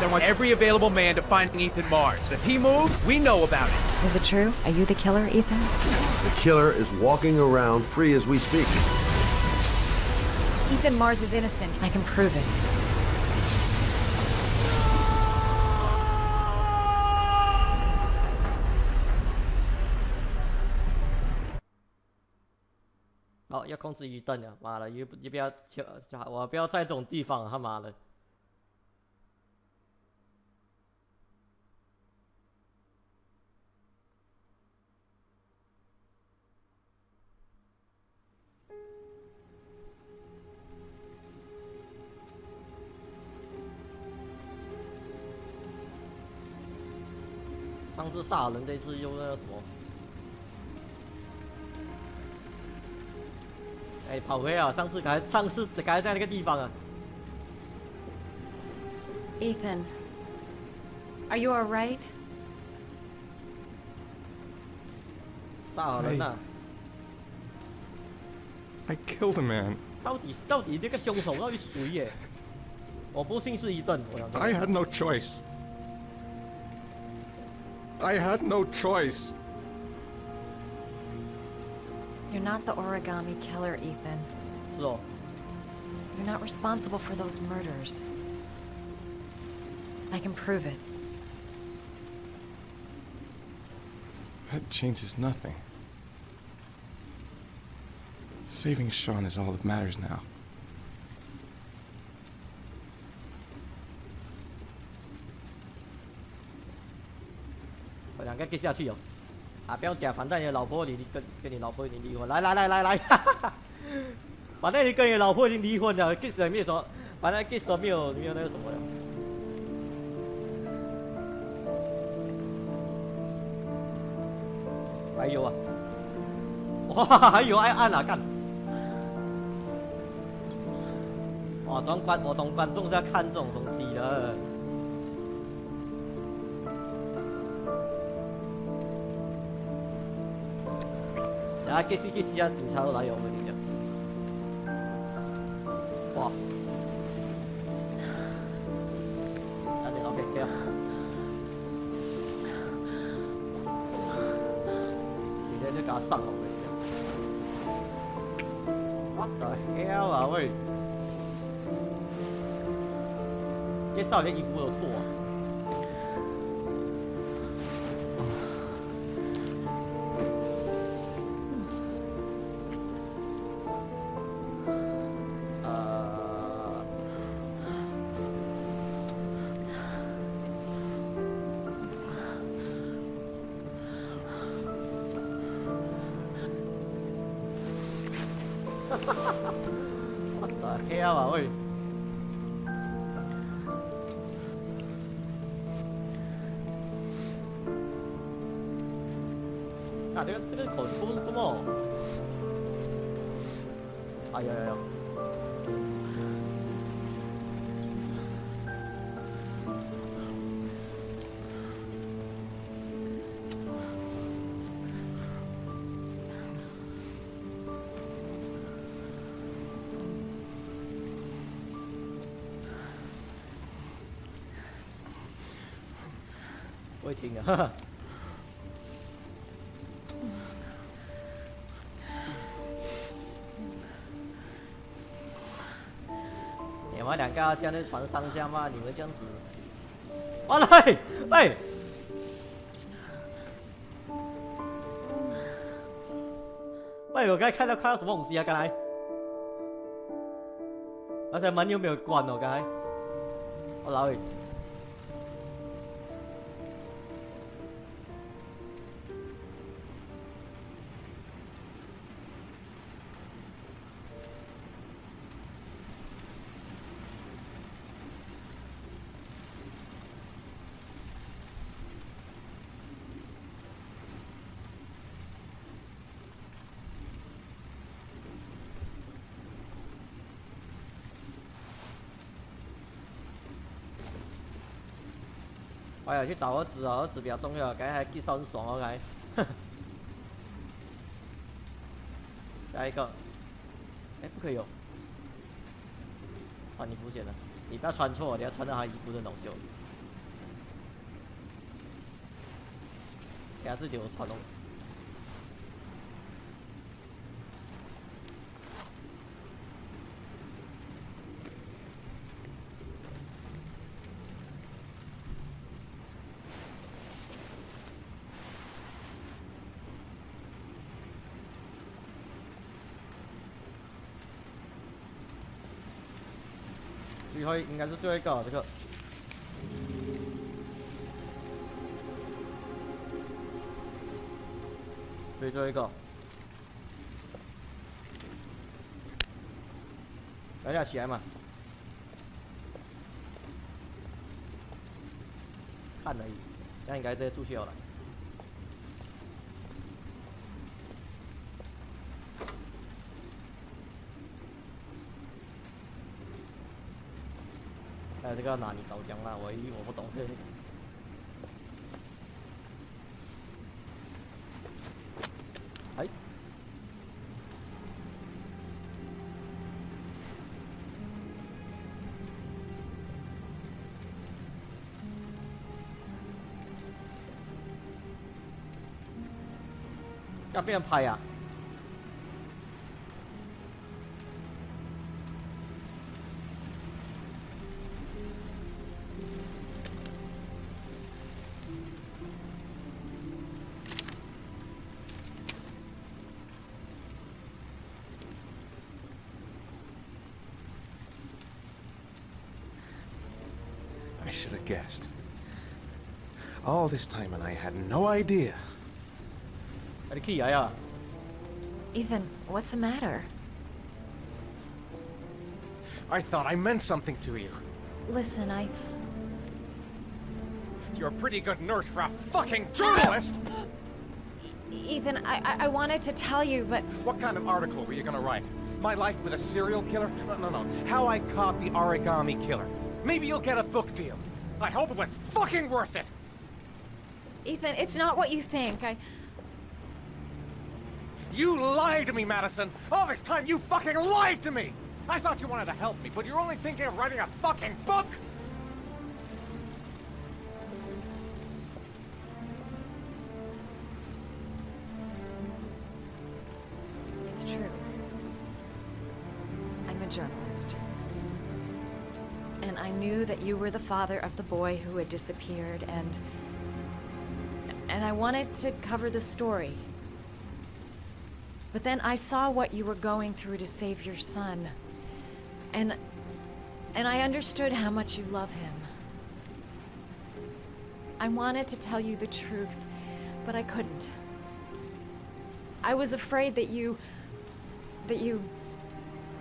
I want every available man to find Ethan Mars. If he moves, we know about it. Is it true? Are you the killer, Ethan? The killer is walking around free as we speak. Ethan Mars is innocent. I can prove it. Oh, 要控制鱼灯啊！妈的，你不要，我不要在这种地方，他妈的！上次杀人，这次用那个什么？ 哎，跑回啊！上次改在那个地方啊。Ethan, are you alright? 杀人啊 I killed a man. 到底这个凶手到底谁耶？我不信是一顿。I had no choice. I had no choice. You're not the origami killer, Ethan. 是哦。 You're not responsible for those murders. I can prove it. That changes nothing. Saving Sean is all that matters now. 我两个接下去哦。 啊，不要讲，反正你老婆你跟你老婆已经离婚，来，反正你跟你老婆已经离婚了 ，kiss 也没有什么，反正 kiss 都没有那个什么了。还有啊，哇，还有爱按啊干！哇，我懂观众是要看这种东西的。 啊，继续啊，警察都来有，我跟你讲。哇！那就 OK， 可以了。明天就给他上了，我跟你讲。What the hell 啊喂！这少年衣服有脱啊！ What the hell 啊喂！啊，这个口出是什么？啊有。会听的，哈哈。你们两个要这样在船上架吗？你们这样子，完了，喂，我刚才看到什么东西啊？刚才，而且门有没有关哦？刚才，我老伟。 哎呀，去找儿子啊！儿子比较重要，刚才还介绍很爽哦，刚才。下一个，哎，不可以哦。穿衣服先了，你不要穿错，你要穿到他衣服的那种袖。给他是流传哦。最后应该是最后一个这个。 对，最后一个，大家起来嘛，看而已，这样应该直接出去了。还有这个哪里搞僵了？我不懂。哎，要被人拍呀、I should have guessed. All this time and I had no idea. Ada key ya. Ethan, what's the matter? I thought I meant something to you. Listen, You're a pretty good nurse for a fucking journalist! Ethan, I wanted to tell you, but... What kind of article were you gonna write? My life with a serial killer? No. How I caught the origami killer. Maybe you'll get a book deal. I hope it was fucking worth it! Ethan, it's not what you think. You lied to me, Madison! All this time you fucking lied to me! I thought you wanted to help me, but you're only thinking of writing a fucking book? It's true. I'm a journalist. And I knew that you were the father of the boy who had disappeared, and I wanted to cover the story. But then I saw what you were going through to save your son. And I understood how much you love him. I wanted to tell you the truth, but I couldn't. I was afraid that you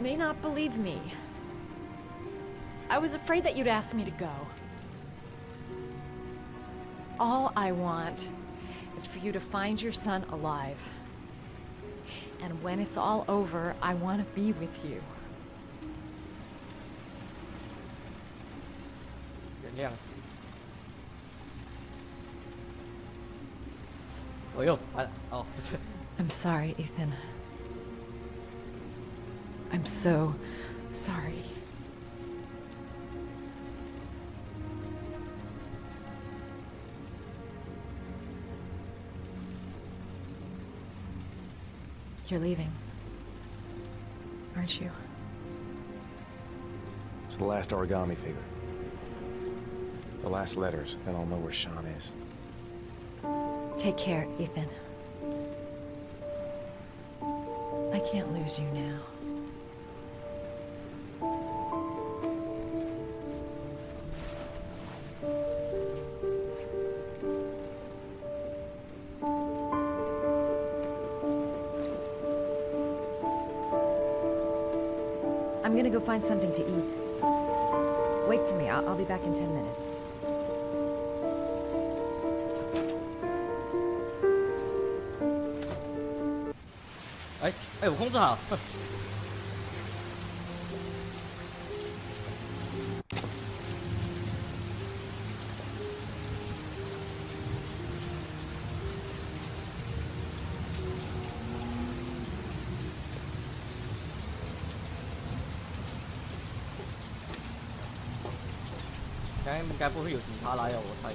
may not believe me. I was afraid that you'd ask me to go. All I want is for you to find your son alive. And when it's all over, I want to be with you. 原谅。哎呦，哦， I'm sorry, Ethan. I'm so sorry. You're leaving, aren't you? It's the last origami figure. The last letters, then I'll know where Sean is. Take care, Ethan. I can't lose you now. I'm gonna go find something to eat. Wait for me. I'll be back in 10 minutes.哎，我控制好。应该不会有警察来哦，我猜，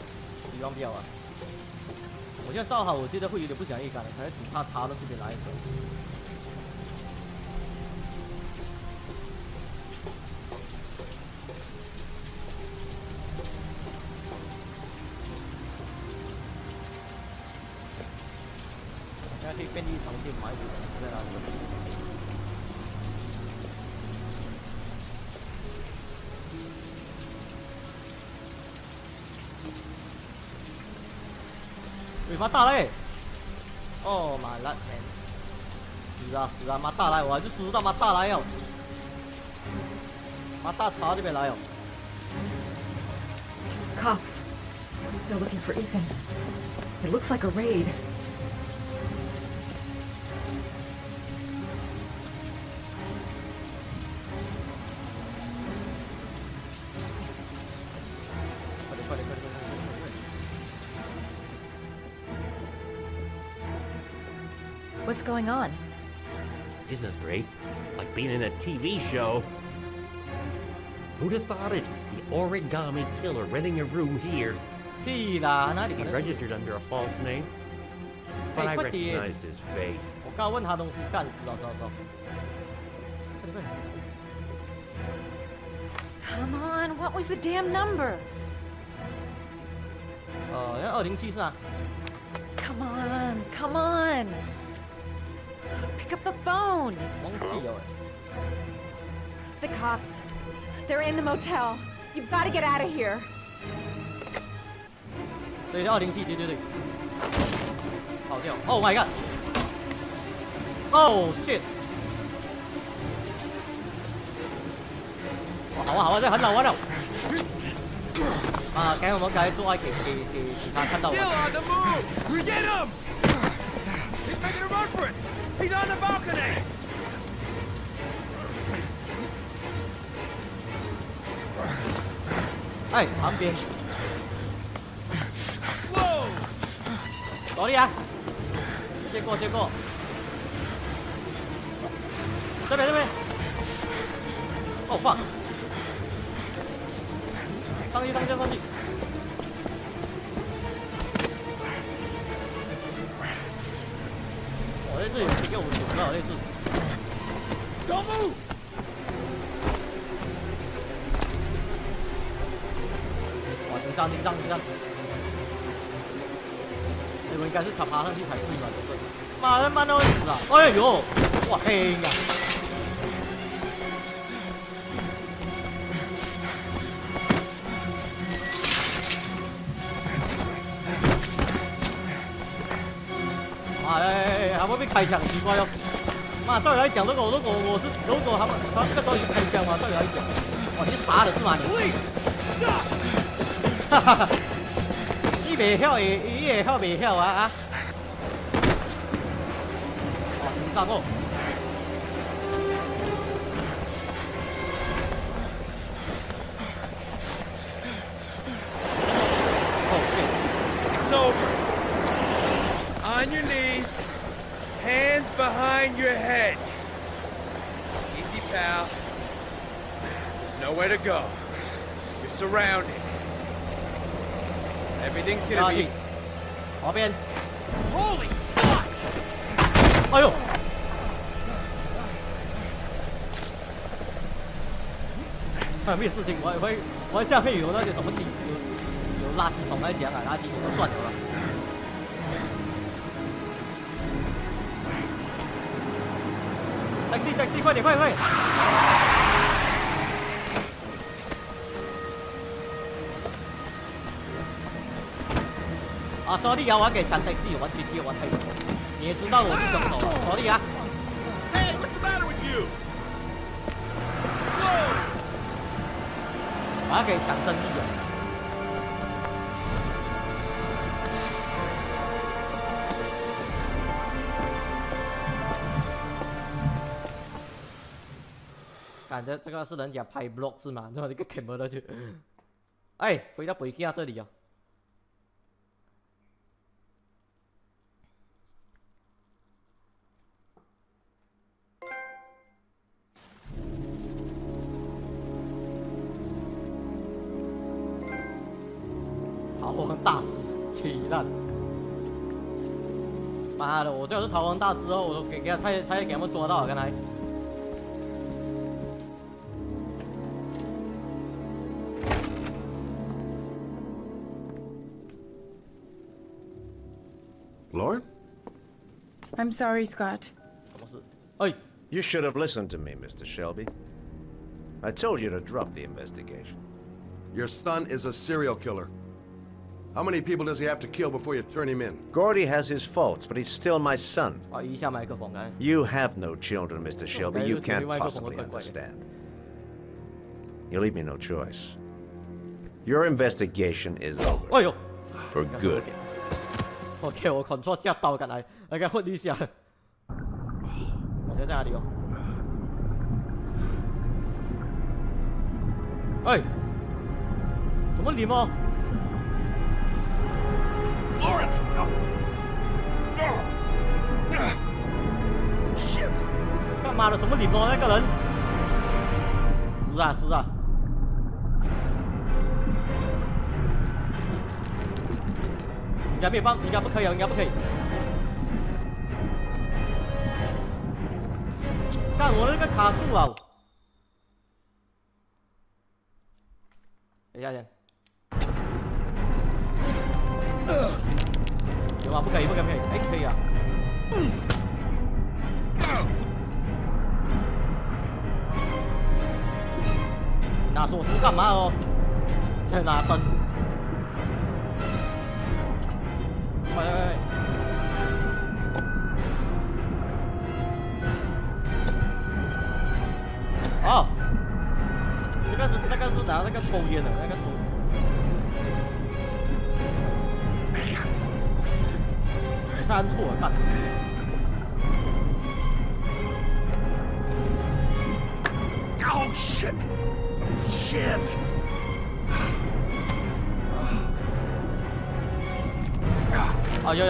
希望不要啊。我现在照好，我觉得会有点不想预感了，可能只怕插到这边来一手。现在可以便利商店买补在哪里？ 喂，妈大来！哦妈烂天！是啊，妈大来，我还是知道妈大来哟！妈大朝这边来哟 Cops. They're looking for Ethan. It looks like a raid. 快点！ What's going on? Isn't this great? Like being in a TV show. Who'd have thought it? The origami killer renting a room here. 屁啦，哪里 He 可能？ registered under a false name. But I 快点！ recognized his face. 我刚问他东西干死了，走。快点！ Come on, what was the damn number? 要207是啊。 Come on. Pick up the phone. 忘记了 The cops. They're in the motel. You've got to get out of here. 对，207，对。跑掉 ！Oh my god! Oh shit! 好啊，这很好玩了。啊，我们该做爱给他看到。 Still on the move! Get him! He's making a run for it! He's on the balcony! 哎，旁边。 Whoa! 走力啊！接过。这边。哦 fuck！ 上去！我在这里给我捡到类似。Don't move! 哇，紧张！我应该是爬上去才对嘛，对不对？妈的，慢到会死啊！哎呦，哇黑呀！还会被开枪，奇怪哟！妈，照理来讲，如果他们这个时候是开枪嘛，照理来讲，哦，你是傻的是吗你？哈哈，你袂晓袂晓啊！哦，紧张哦！It's over. On your knees. Hands behind your head. Easy, pal. Nowhere to go. You're surrounded. Everything's gonna be... 旁边。 Holy fuck! 哎呦！没事情，我下面有那个什么有垃圾桶来讲啊，垃圾桶就算了吧。 taxi，快！啊 ，sorry 啊，我要给抢 taxi， 完全接完退。你也知道我是凶手了 ，sorry 啊。Hey, what's the matter with you? Whoa! 我要给抢正义啊。 感觉这个是人家拍 vlog 是吗？这么一个 camera 去，哎，回到北京这里啊。好，我们大师起烂。妈的，我最好是逃亡大师哦，我都给他差点给他们抓到了，刚才。 Lauren? I'm sorry, Scott. You should have listened to me, Mr. Shelby. I told you to drop the investigation. Your son is a serial killer. How many people does he have to kill before you turn him in? Gordy has his faults, but he's still my son. 移一下麦克风，刚才。 You have no children, Mr. Shelby. You can't possibly understand. You leave me no choice. Your investigation is over. 哎呦 For good. OK， 我 control 吓到，刚才大概混一下。我在哪里哦？哎，什么礼貌 Lauren! Shit! 干嘛的？什么礼貌？那个人？是啊，是啊。应该没有帮，应该不可以哦，应该不可以。干我那个卡住了。等一下先。有吗？不可以，不可以，不可以。哎，可以啊。拿锁匙干嘛哦？在拿灯。喂。哦，那个是拿那个抽烟的，那个抽。你是按错了，看。Oh shit! Shit! 啊，有。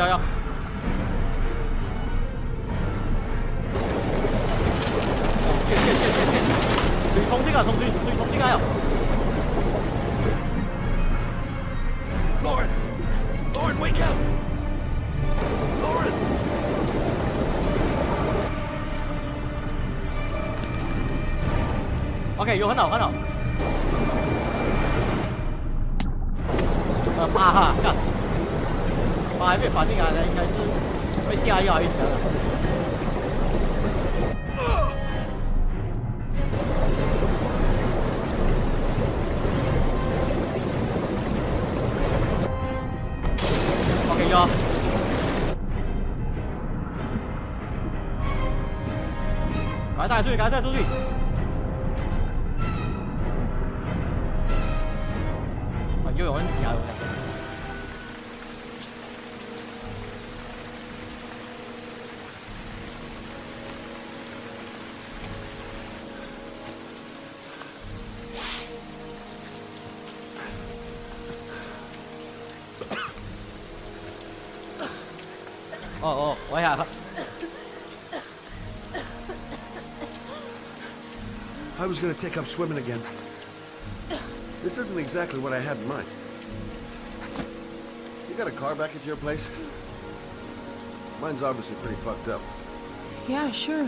水冲进啊，水冲进来哦。Lauren, wake up! Lauren! OK， 有很好。八哈，干。八还没反应来的，应该是被下药一拳了。OK， 有。赶快带出去！啊，又有人夹了。哦，我一下。I was gonna take up swimming again. This isn't exactly what I had in mind. You got a car back at your place? Mine's obviously pretty fucked up. Yeah, sure.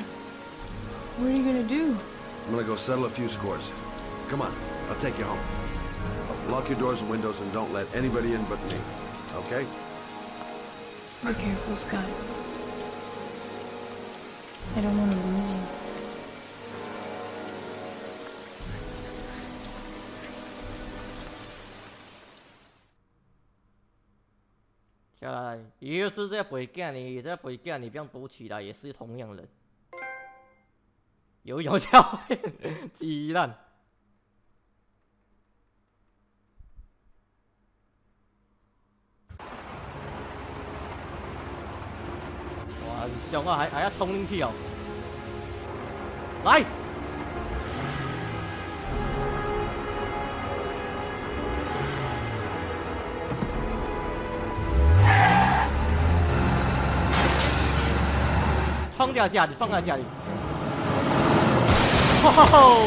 What are you gonna do? I'm gonna go settle a few scores. Come on, I'll take you home. Lock your doors and windows and don't let anybody in but me. Okay? Be careful, Scott. I don't want to lose you. 下来，也就是在北干你，在北干你这样读起来也是同样人。游泳教练，鸡蛋。哇，很凶啊，还要冲进去哦。来。放在家里，放在家里。吼吼吼！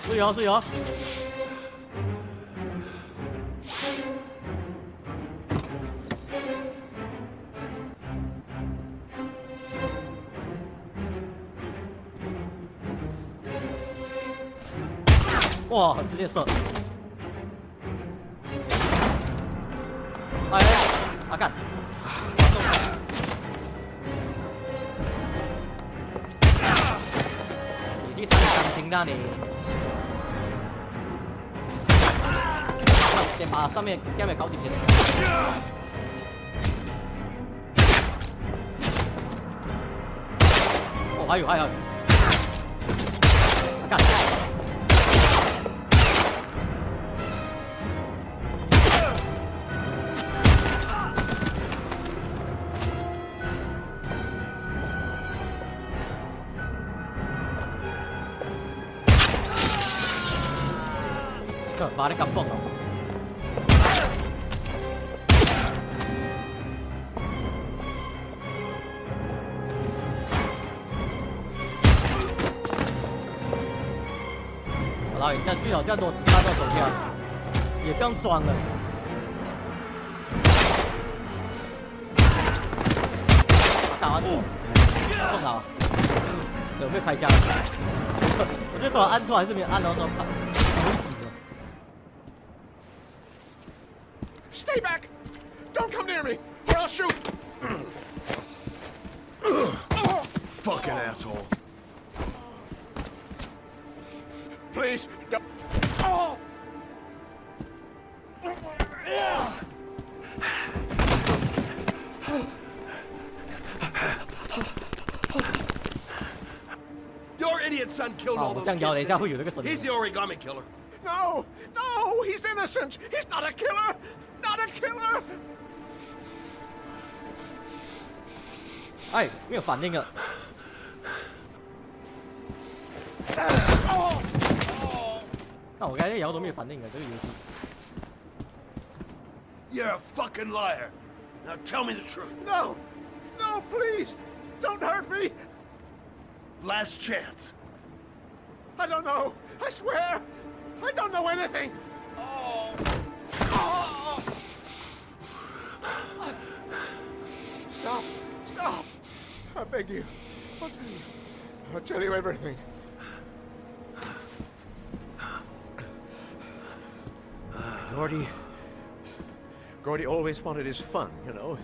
是有。哇，直接射！哎，啊干！已经伤停了你。先把下面搞几天。哦，还有。干！把你感动了。好了，你这最好这样多其他的手枪，也不用装了。打完之后，中了，有没有开枪？我这手按错还是没有按到说。 Stay back! Don't come near me, or I'll shoot! Fucking asshole. Please, don't. Oh! Your idiot son killed all those kids. He's the origami killer. No, he's innocent. He's not a killer. Not a killer. 哎，没有反应了。看我刚才摇都没有反应了，这个游戏。You're a fucking liar. Now tell me the truth. No, please, don't hurt me. Last chance. I don't know. I swear, I don't know anything. Stop. I beg you. I'll tell you everything. Gordy always wanted his fun, you know.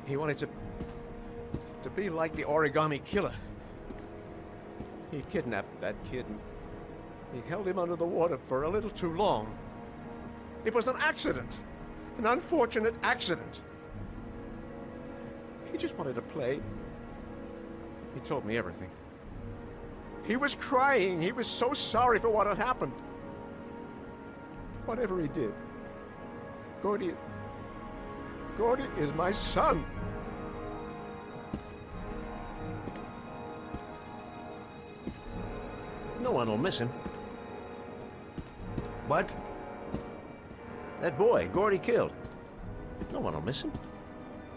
He wanted to be like the origami killer. He kidnapped that kid and he held him under the water for a little too long. It was an accident. An unfortunate accident. He just wanted to play. He told me everything. He was crying. He was so sorry for what had happened. Whatever he did, Gordy is my son. No one will miss him. What? That boy, Gordy killed. No one will miss him.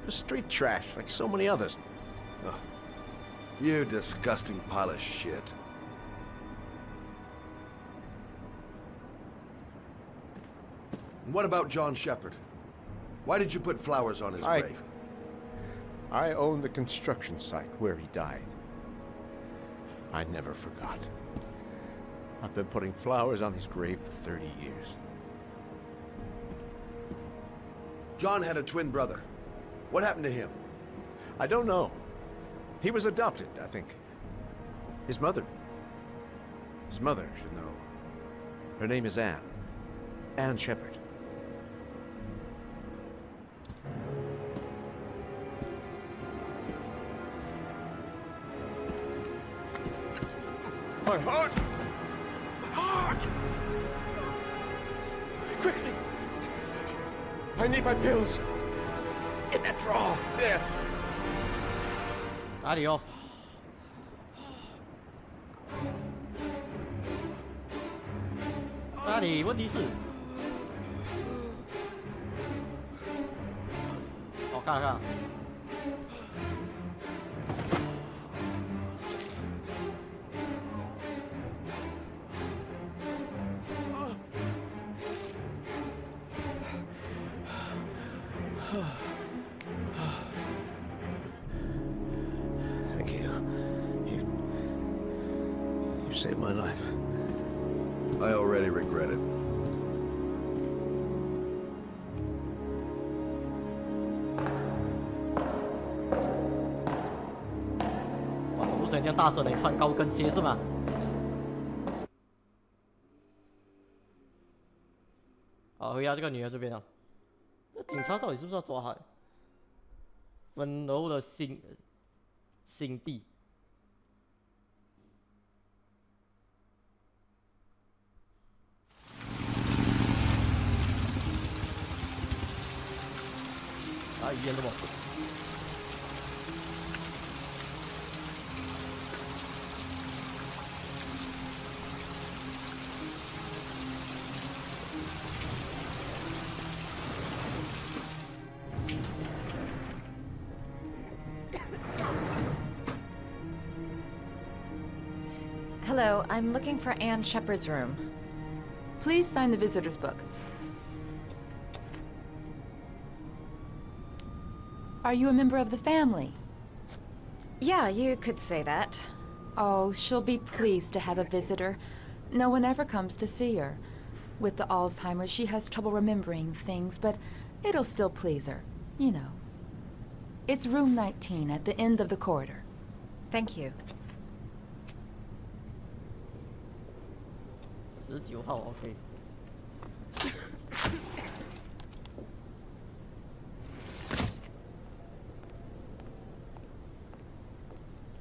Just street trash, like so many others. Oh, you disgusting pile of shit. And what about John Shepard? Why did you put flowers on his grave? I own the construction site where he died. I never forgot. I've been putting flowers on his grave for 30 years. John had a twin brother. What happened to him? I don't know. He was adopted, I think. His mother should know. Her name is Anne. Anne Shepard. My heart! My heart! Quickly! I need my pills. In that drawer. There. 哪里哦？哪里？问题是，我看看。Saved my life. I already regret it. 哇，走路声这样大声，你穿高跟鞋是吗？好，回到这个女儿这边啊。这警察到底是不是要抓他？温柔的心地。啊，语言的不？ Hello, I'm looking for Anne Shepard's room. Please sign the visitor's book. Are you a member of the family? Yeah, you could say that. Oh, she'll be pleased to have a visitor. No one ever comes to see her. With the Alzheimer's, she has trouble remembering things, but it'll still please her. You know. It's room 19 at the end of the corridor. Thank you. 19号 ，OK。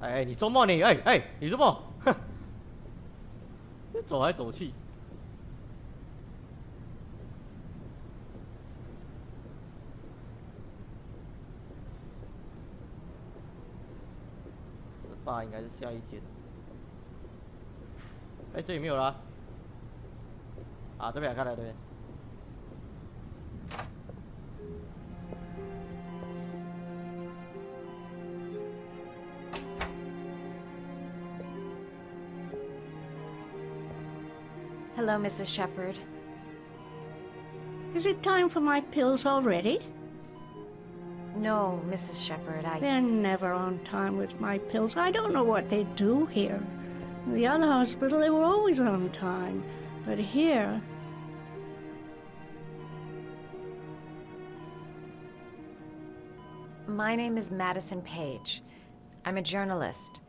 哎，你周末你你周末，哼，走来走去。18应该是下一间。哎，这里没有啦。 啊，这边看来这边。Hello, Mrs. Shepard. Is it time for my pills already? No, Mrs. Shepard, They're never on time with my pills. I don't know what they do here. In the other hospital, they were always on time. But here... My name is Madison Page. I'm a journalist.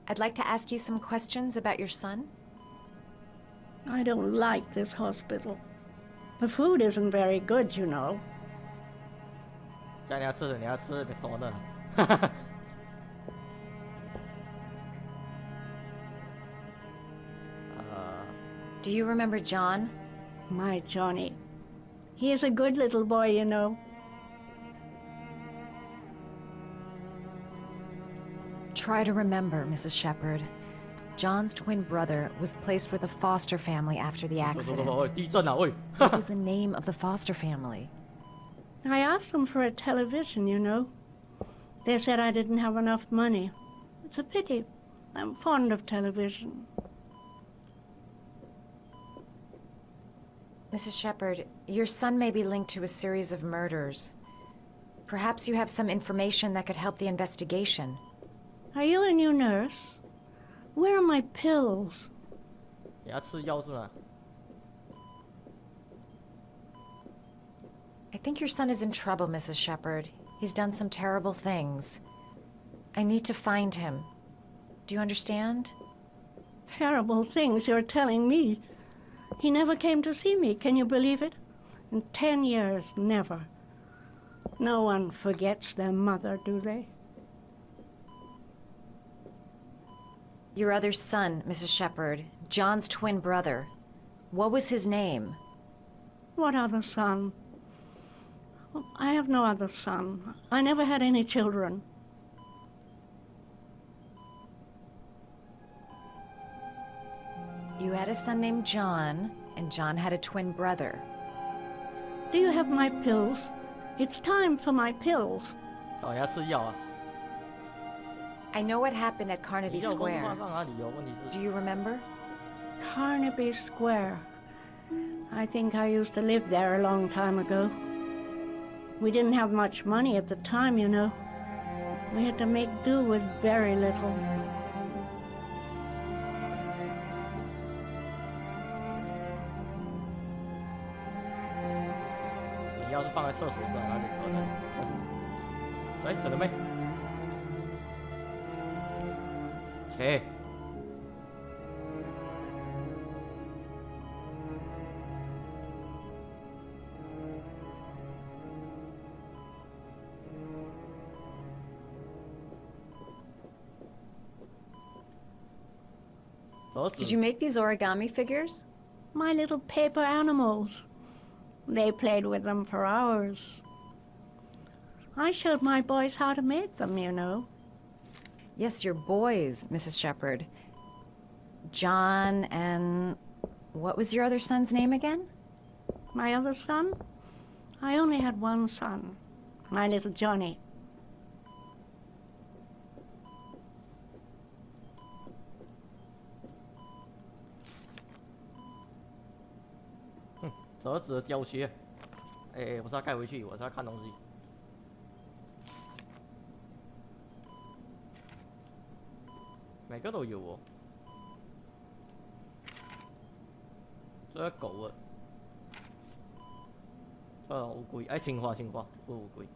I'd like to ask you some questions about your son. I don't like this hospital. The food isn't very good, you know. 家你要吃的，你要吃别多的。Do you remember John? My Johnny. He is a good little boy, you know. Try to remember, Mrs. Shepard. John's twin brother was placed with a foster family after the accident. What was the name of the foster family? I asked them for a television, you know. They said I didn't have enough money. It's a pity. I'm fond of television. Mrs. Shepard, your son may be linked to a series of murders. Perhaps you have some information that could help the investigation. Are you a new nurse? Where are my pills? 你要吃药是吗？ I think your son is in trouble, Mrs. Shepard. He's done some terrible things. I need to find him. Do you understand? Terrible things you're telling me. He never came to see me, can you believe it? In 10 years, never. No one forgets their mother, do they? Your other son, Mrs. Shepard, John's twin brother. What was his name? What other son? I have no other son. I never had any children. You had a son named John, and John had a twin brother. Do you have my pills? It's time for my pills. 哦，你要吃药啊？ I know what happened at Carnaby 药公 Square. 放哪里有？问题是 Do you remember? Carnaby Square. I think I used to live there a long time ago. We didn't have much money at the time, you know. We had to make do with very little. 要是放在厕所上，那就可能。哎，等着没？切。Did you make these origami figures? My little paper animals. They played with them for hours. I showed my boys how to make them, you know. Yes, your boys, Mrs. Shepherd. John and... what was your other son's name again? My other son? I only had one son. My little Johnny. Hm, 折纸的胶靴。哎，我是要盖回去，我是要看东西。每个都有哦。这个狗啊，乌龟，哎，青蛙，不乌龟。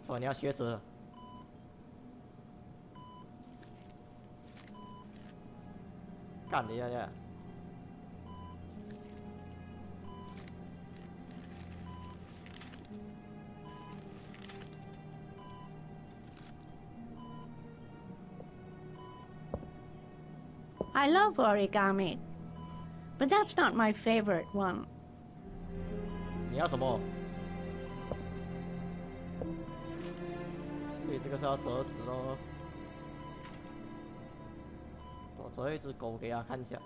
哦，你要学着。干你呀呀！ I love origami, but that's not my favorite one. 你要什么？所以这个是要折纸咯。我折一只狗给大家看一下。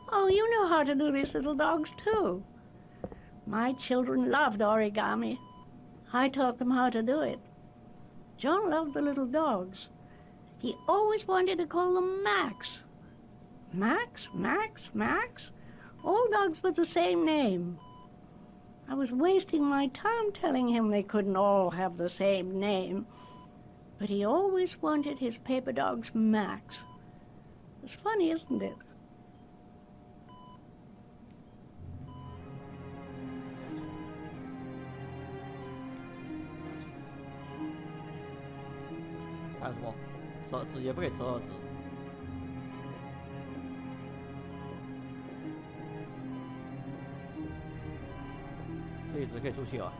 Oh, you know how to do these little dogs, too. My children loved origami. I taught them how to do it. John loved the little dogs. He always wanted to call them Max. Max, Max, Max? All dogs with the same name. I was wasting my time telling him they couldn't all have the same name. But he always wanted his paper dogs Max. It's funny, isn't it? 还有什么？折纸也不可以折纸。所以只可以出去啊。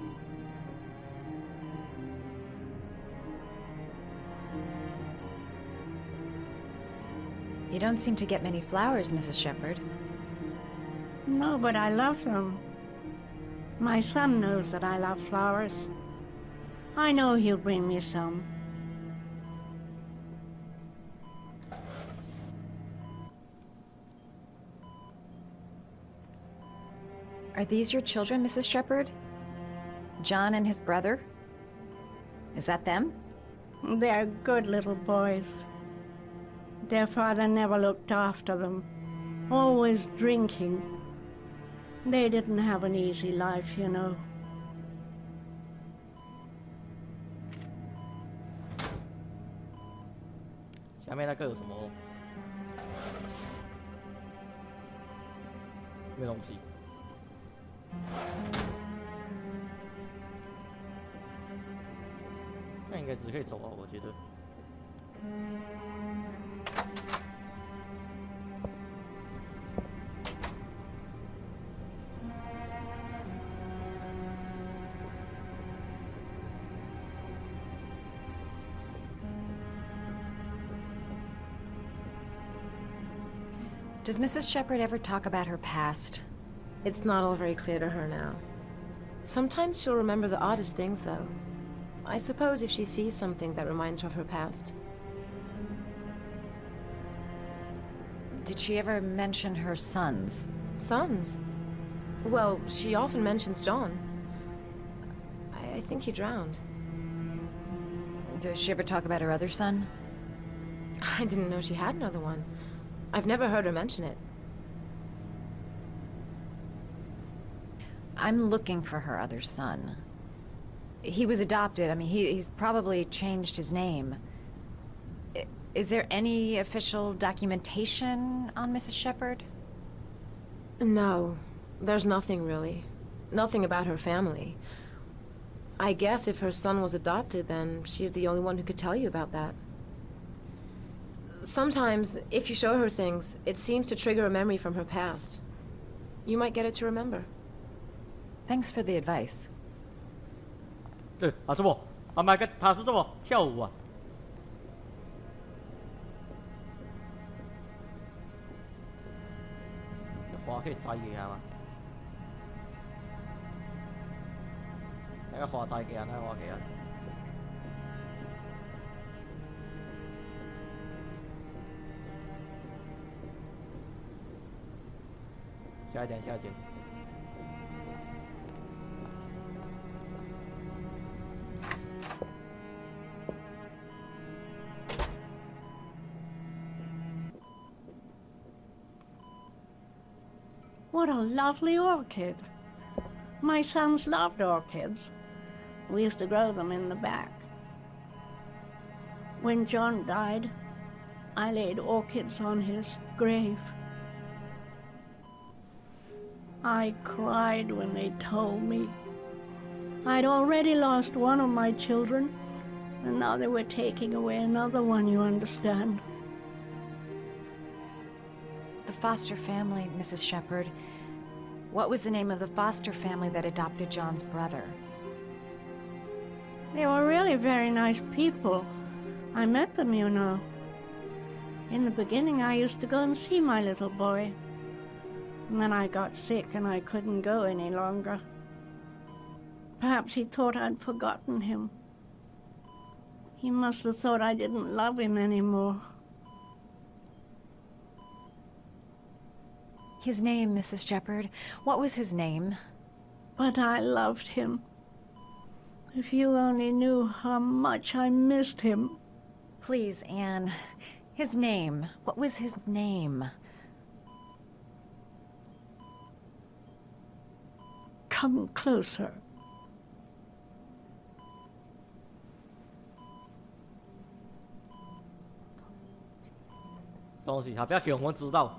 You don't seem to get many flowers, Mrs. Shepherd. No, but I love them. My son knows that I love flowers. I know he'll bring me some. Are these your children, Mrs. Shepherd? John and his brother? Is that them? They're good little boys. Their father never looked after them, always drinking. They didn't have an easy life, you know. 下面那个有什么？没东西。那应该只可以走啊，我觉得。Does Mrs. Shepherd ever talk about her past? It's not all very clear to her now. Sometimes she'll remember the oddest things, though. I suppose if she sees something that reminds her of her past. Did she ever mention her sons? Sons? Well, she often mentions John. I think he drowned. Does she ever talk about her other son? I didn't know she had another one. I've never heard her mention it. I'm looking for her other son. He was adopted. I mean, he's probably changed his name. Is there any official documentation on Mrs. Shepherd? No, there's nothing really. Nothing about her family. I guess if her son was adopted, then she's the only one who could tell you about that. Sometimes, if you show her things, it seems to trigger a memory from her past. You might get it to remember. Thanks for the advice. 对啊，这不，啊买个他是这么跳舞啊。这花可以摘给他吗？那个花摘给他，那个花给他。下一点，下一点。 What a lovely orchid. My sons loved orchids. We used to grow them in the back. When John died, I laid orchids on his grave. I cried when they told me. I'd already lost one of my children, and now they were taking away another one, you understand. The foster family, Mrs. Shepherd. What was the name of the foster family that adopted John's brother? They were really very nice people. I met them, you know. In the beginning, I used to go and see my little boy. And then I got sick and I couldn't go any longer. Perhaps he thought I'd forgotten him. He must have thought I didn't love him anymore. His name, Mrs. Shepherd. What was his name? But I loved him. If you only knew how much I missed him. Please, Anne. His name. What was his name? Come closer. 东西，他不要给我们知道。